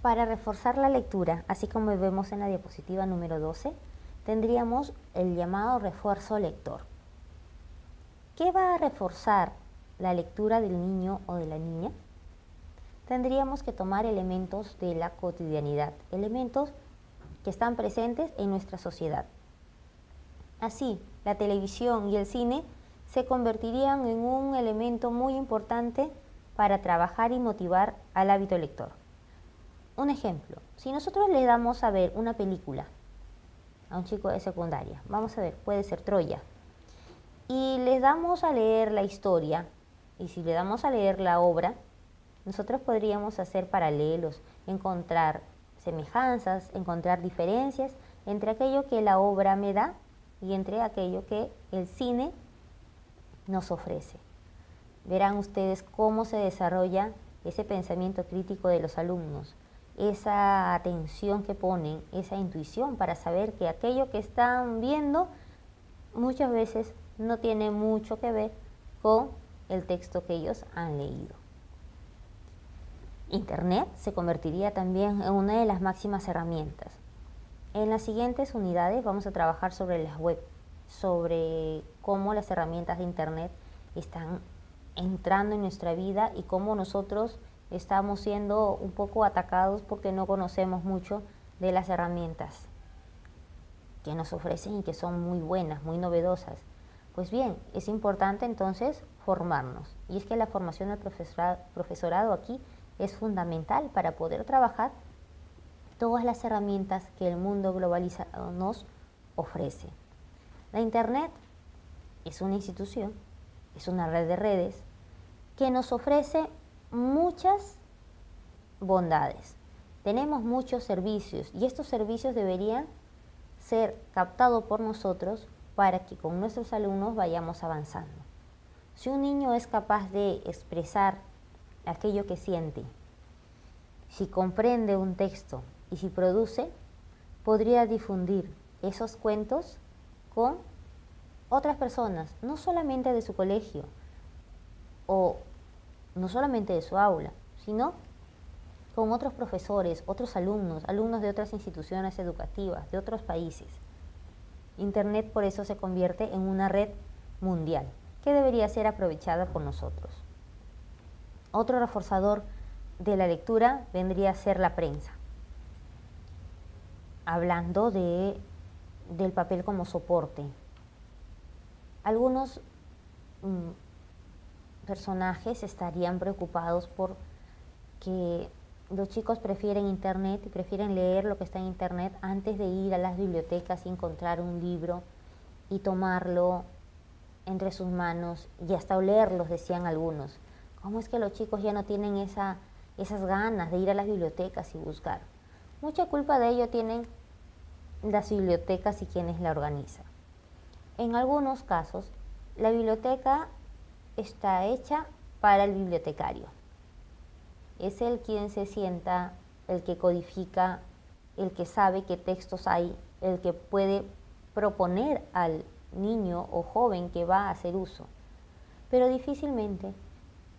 Para reforzar la lectura, así como vemos en la diapositiva número 12, tendríamos el llamado refuerzo lector. ¿Qué va a reforzar la lectura del niño o de la niña? Tendríamos que tomar elementos de la cotidianidad, elementos que están presentes en nuestra sociedad. Así, la televisión y el cine se convertirían en un elemento muy importante para trabajar y motivar al hábito lector. Un ejemplo, si nosotros le damos a ver una película a un chico de secundaria, vamos a ver, puede ser Troya, y le damos a leer la historia, y si le damos a leer la obra, nosotros podríamos hacer paralelos, encontrar semejanzas, encontrar diferencias entre aquello que la obra me da y entre aquello que el cine nos ofrece. Verán ustedes cómo se desarrolla ese pensamiento crítico de los alumnos, esa atención que ponen, esa intuición para saber que aquello que están viendo muchas veces no tiene mucho que ver con el texto que ellos han leído. Internet se convertiría también en una de las máximas herramientas. En las siguientes unidades vamos a trabajar sobre las web, sobre cómo las herramientas de Internet están entrando en nuestra vida y cómo nosotros estamos siendo un poco atacados porque no conocemos mucho de las herramientas que nos ofrecen y que son muy buenas, muy novedosas. Pues bien, es importante entonces formarnos. Y es que la formación del profesorado aquí es fundamental para poder trabajar todas las herramientas que el mundo globalizado nos ofrece. La Internet es una institución, es una red de redes que nos ofrece muchas bondades. Tenemos muchos servicios y estos servicios deberían ser captados por nosotros para que con nuestros alumnos vayamos avanzando. Si un niño es capaz de expresar aquello que siente, si comprende un texto y si produce, podría difundir esos cuentos con otras personas, no solamente de su colegio o no solamente de su aula, sino con otros profesores, otros alumnos, alumnos de otras instituciones educativas, de otros países. Internet por eso se convierte en una red mundial que debería ser aprovechada por nosotros. Otro reforzador de la lectura vendría a ser la prensa. Hablando del papel como soporte. Algunos personajes estarían preocupados por que los chicos prefieren Internet y prefieren leer lo que está en Internet antes de ir a las bibliotecas y encontrar un libro y tomarlo entre sus manos y hasta olerlos, decían algunos. ¿Cómo es que los chicos ya no tienen esas ganas de ir a las bibliotecas y buscar? Mucha culpa de ello tienen las bibliotecas y quienes la organizan. En algunos casos, la biblioteca está hecha para el bibliotecario. Es él quien se sienta, el que codifica, el que sabe qué textos hay, el que puede proponer al niño o joven que va a hacer uso. Pero difícilmente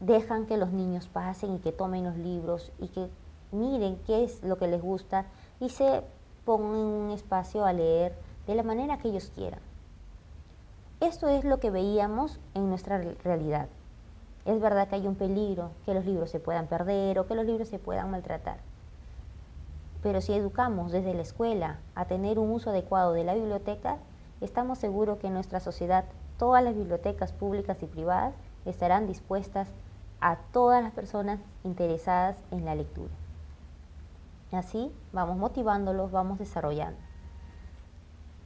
dejan que los niños pasen y que tomen los libros y que miren qué es lo que les gusta y se pongan en un espacio a leer de la manera que ellos quieran. Esto es lo que veíamos en nuestra realidad. Es verdad que hay un peligro, que los libros se puedan perder o que los libros se puedan maltratar. Pero si educamos desde la escuela a tener un uso adecuado de la biblioteca, estamos seguros que en nuestra sociedad todas las bibliotecas públicas y privadas estarán dispuestas a todas las personas interesadas en la lectura. Así vamos motivándolos, vamos desarrollando.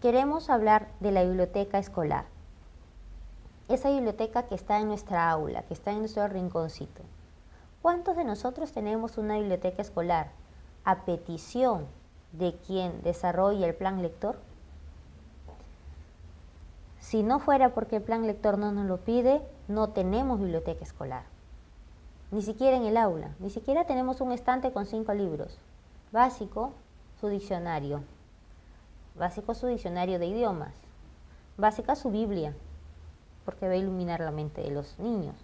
Queremos hablar de la biblioteca escolar. Esa biblioteca que está en nuestra aula, que está en nuestro rinconcito. ¿Cuántos de nosotros tenemos una biblioteca escolar a petición de quien desarrolla el plan lector? Si no fuera porque el plan lector no nos lo pide, no tenemos biblioteca escolar. Ni siquiera en el aula, ni siquiera tenemos un estante con 5 libros. Básico, su diccionario. Básico, su diccionario de idiomas. Básica, su Biblia, porque va a iluminar la mente de los niños.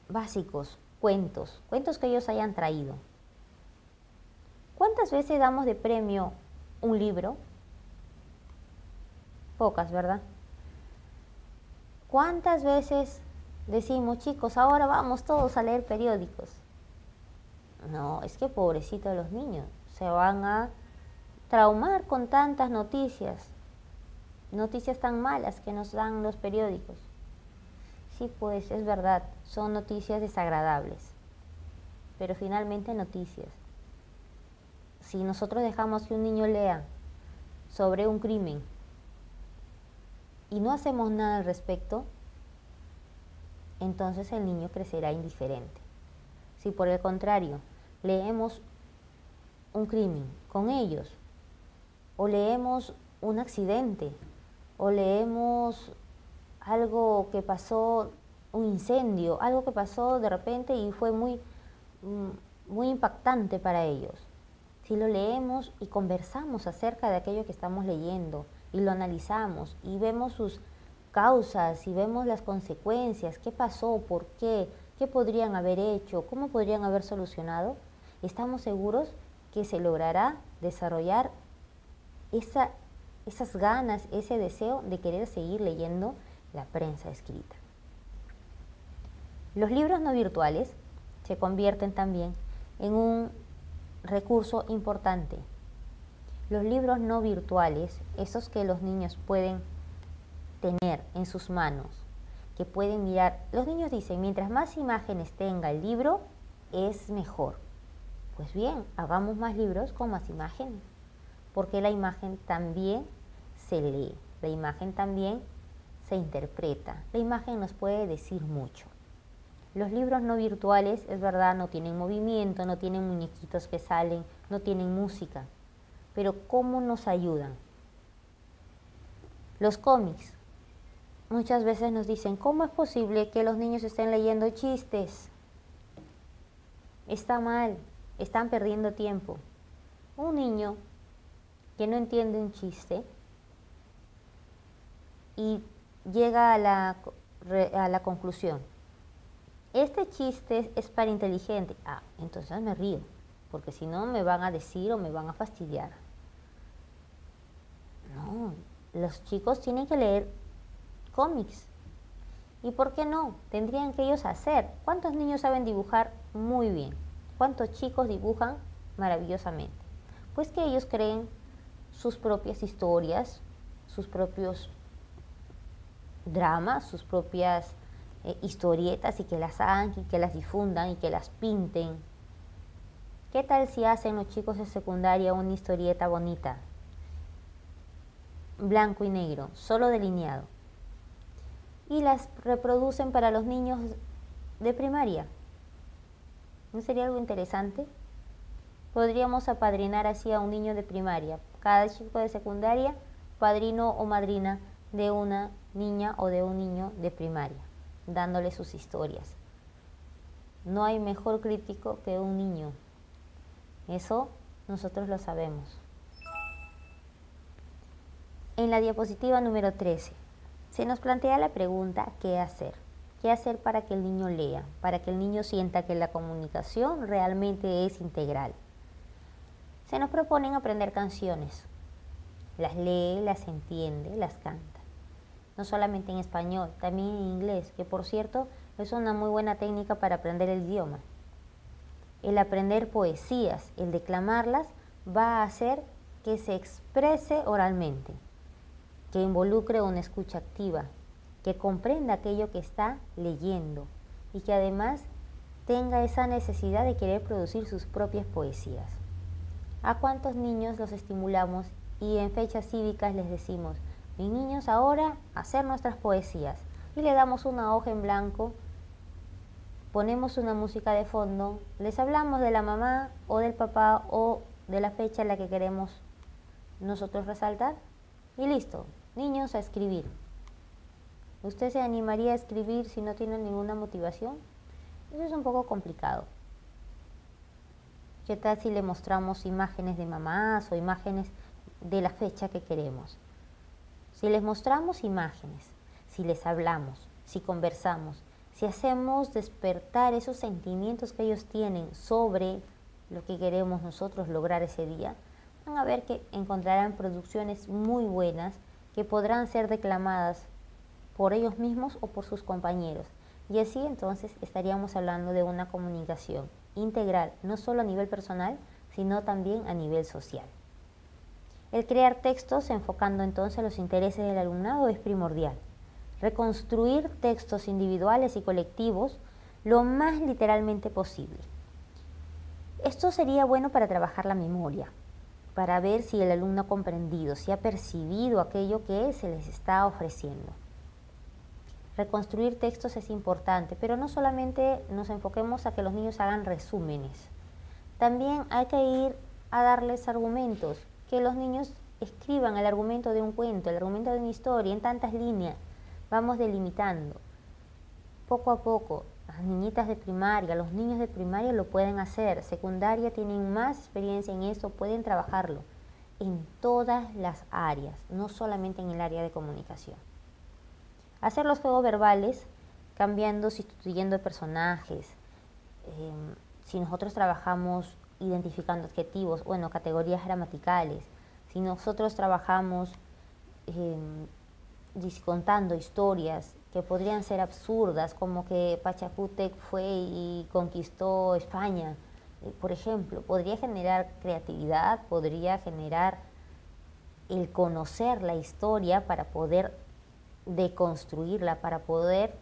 Básicos, cuentos, cuentos que ellos hayan traído. ¿Cuántas veces damos de premio un libro? Pocas, ¿verdad? ¿Cuántas veces decimos, chicos, ahora vamos todos a leer periódicos? No, es que pobrecitos los niños, se van a traumar con tantas noticias, noticias tan malas que nos dan los periódicos. Sí, pues es verdad, son noticias desagradables, pero finalmente noticias. Si nosotros dejamos que un niño lea sobre un crimen y no hacemos nada al respecto, entonces el niño crecerá indiferente. Si por el contrario leemos un crimen con ellos, o leemos un accidente, o leemos algo que pasó, un incendio, algo que pasó de repente y fue muy impactante para ellos. Si lo leemos y conversamos acerca de aquello que estamos leyendo y lo analizamos y vemos sus causas y vemos las consecuencias, qué pasó, por qué podrían haber hecho, cómo podrían haber solucionado, estamos seguros que se logrará desarrollar esas ganas, ese deseo de querer seguir leyendo la prensa escrita. Los libros no virtuales se convierten también en un recurso importante. Los libros no virtuales, esos que los niños pueden tener en sus manos, que pueden mirar. Los niños dicen, mientras más imágenes tenga el libro, es mejor. Pues bien, hagamos más libros con más imágenes, porque la imagen también se lee, la imagen también se interpreta, la imagen nos puede decir mucho. Los libros no virtuales, es verdad, no tienen movimiento, no tienen muñequitos que salen, no tienen música, pero ¿cómo nos ayudan? Los cómics. Muchas veces nos dicen, ¿cómo es posible que los niños estén leyendo chistes? Está mal, están perdiendo tiempo. Un niño que no entiende un chiste y llega a la conclusión, este chiste es para inteligente. Ah, entonces me río, porque si no me van a decir o me van a fastidiar. No, los chicos tienen que leer cómics. ¿Y por qué no? Tendrían que ellos hacer. ¿Cuántos niños saben dibujar muy bien? ¿Cuántos chicos dibujan maravillosamente? Pues que ellos creen sus propias historias, sus propios dramas, sus propias historietas y que las hagan y que las difundan y que las pinten. ¿Qué tal si hacen los chicos de secundaria una historieta bonita? Blanco y negro, solo delineado. Y las reproducen para los niños de primaria. ¿No sería algo interesante? Podríamos apadrinar así a un niño de primaria. Cada chico de secundaria, padrino o madrina de una niña o de un niño de primaria, dándole sus historias. No hay mejor crítico que un niño. Eso nosotros lo sabemos. En la diapositiva número 13, se nos plantea la pregunta, ¿qué hacer? ¿Qué hacer para que el niño lea? Para que el niño sienta que la comunicación realmente es integral. Se nos proponen aprender canciones. Las lee, las entiende, las canta. No solamente en español, también en inglés, que por cierto es una muy buena técnica para aprender el idioma. El aprender poesías, el declamarlas, va a hacer que se exprese oralmente, que involucre una escucha activa, que comprenda aquello que está leyendo y que además tenga esa necesidad de querer producir sus propias poesías. ¿A cuántos niños los estimulamos y en fechas cívicas les decimos, mis niños ahora hacer nuestras poesías? Y le damos una hoja en blanco, ponemos una música de fondo, les hablamos de la mamá o del papá o de la fecha en la que queremos nosotros resaltar y listo, niños a escribir. ¿Usted se animaría a escribir si no tiene ninguna motivación? Eso es un poco complicado. ¿Qué tal si le mostramos imágenes de mamás o imágenes de la fecha que queremos? Si les mostramos imágenes, si les hablamos, si conversamos, si hacemos despertar esos sentimientos que ellos tienen sobre lo que queremos nosotros lograr ese día, van a ver que encontrarán producciones muy buenas que podrán ser declamadas por ellos mismos o por sus compañeros. Y así entonces estaríamos hablando de una comunicación integral, no solo a nivel personal, sino también a nivel social. El crear textos enfocando entonces los intereses del alumnado es primordial. Reconstruir textos individuales y colectivos lo más literalmente posible. Esto sería bueno para trabajar la memoria, para ver si el alumno ha comprendido, si ha percibido aquello que se les está ofreciendo. Reconstruir textos es importante, pero no solamente nos enfoquemos a que los niños hagan resúmenes. También hay que ir a darles argumentos, que los niños escriban el argumento de un cuento, el argumento de una historia en tantas líneas. Vamos delimitando. Poco a poco, las niñitas de primaria, los niños de primaria lo pueden hacer. Secundaria tienen más experiencia en eso, pueden trabajarlo en todas las áreas, no solamente en el área de comunicación. Hacer los juegos verbales, cambiando, sustituyendo personajes. Si nosotros trabajamos identificando adjetivos, bueno, categorías gramaticales, si nosotros trabajamos contando historias que podrían ser absurdas, como que Pachacútec fue y conquistó España, por ejemplo, podría generar creatividad, podría generar el conocer la historia para poder deconstruirla, para poder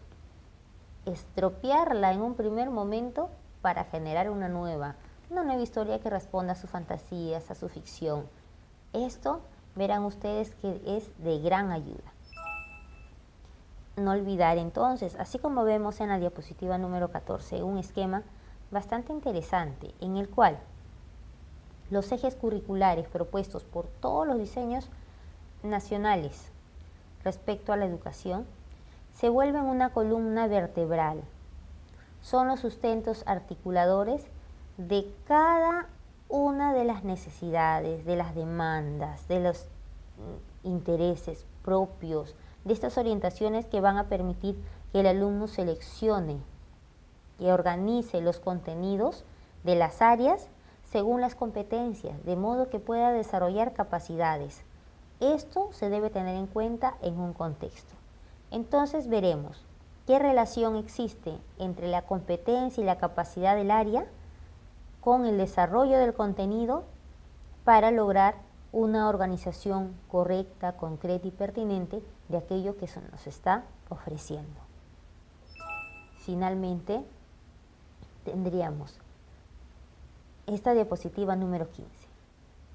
estropearla en un primer momento para generar una nueva historia que responda a sus fantasías, a su ficción. Esto verán ustedes que es de gran ayuda. No olvidar entonces, así como vemos en la diapositiva número 14, un esquema bastante interesante en el cual los ejes curriculares propuestos por todos los diseños nacionales respecto a la educación se vuelven una columna vertebral. Son los sustentos articuladores de cada una de las necesidades, de las demandas, de los intereses propios, de estas orientaciones que van a permitir que el alumno seleccione y organice los contenidos de las áreas según las competencias, de modo que pueda desarrollar capacidades. Esto se debe tener en cuenta en un contexto. Entonces veremos qué relación existe entre la competencia y la capacidad del área con el desarrollo del contenido para lograr una organización correcta, concreta y pertinente de aquello que se nos está ofreciendo. Finalmente, tendríamos esta diapositiva número 15.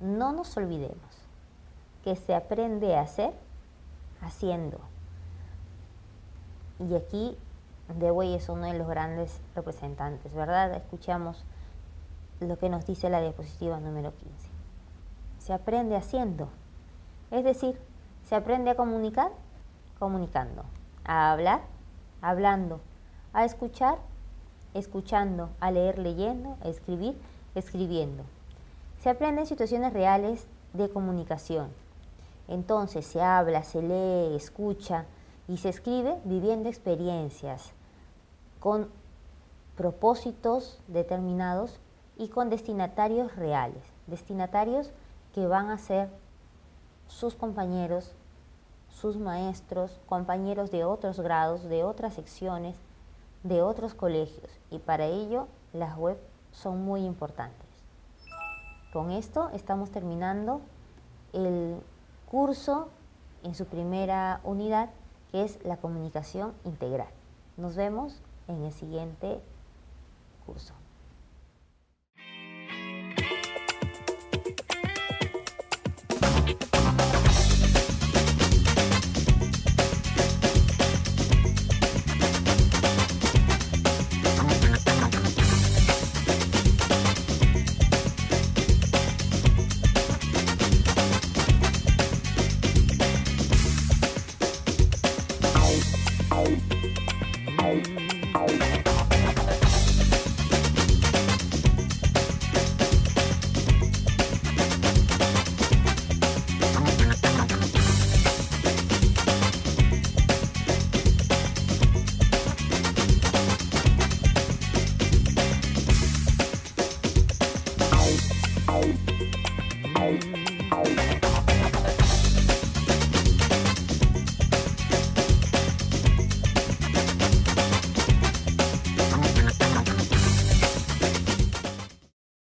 No nos olvidemos que se aprende a hacer haciendo. Y aquí Dewey es uno de los grandes representantes, ¿verdad? Escuchamos lo que nos dice la diapositiva número 15. Se aprende haciendo, es decir, se aprende a comunicar, comunicando, a hablar, hablando, a escuchar, escuchando, a leer, leyendo, a escribir, escribiendo. Se aprende en situaciones reales de comunicación. Entonces se habla, se lee, escucha y se escribe viviendo experiencias con propósitos determinados y con destinatarios reales, destinatarios que van a ser sus compañeros, sus maestros, compañeros de otros grados, de otras secciones, de otros colegios, y para ello las web son muy importantes. Con esto estamos terminando el curso en su primera unidad, que es la comunicación integral. Nos vemos en el siguiente curso.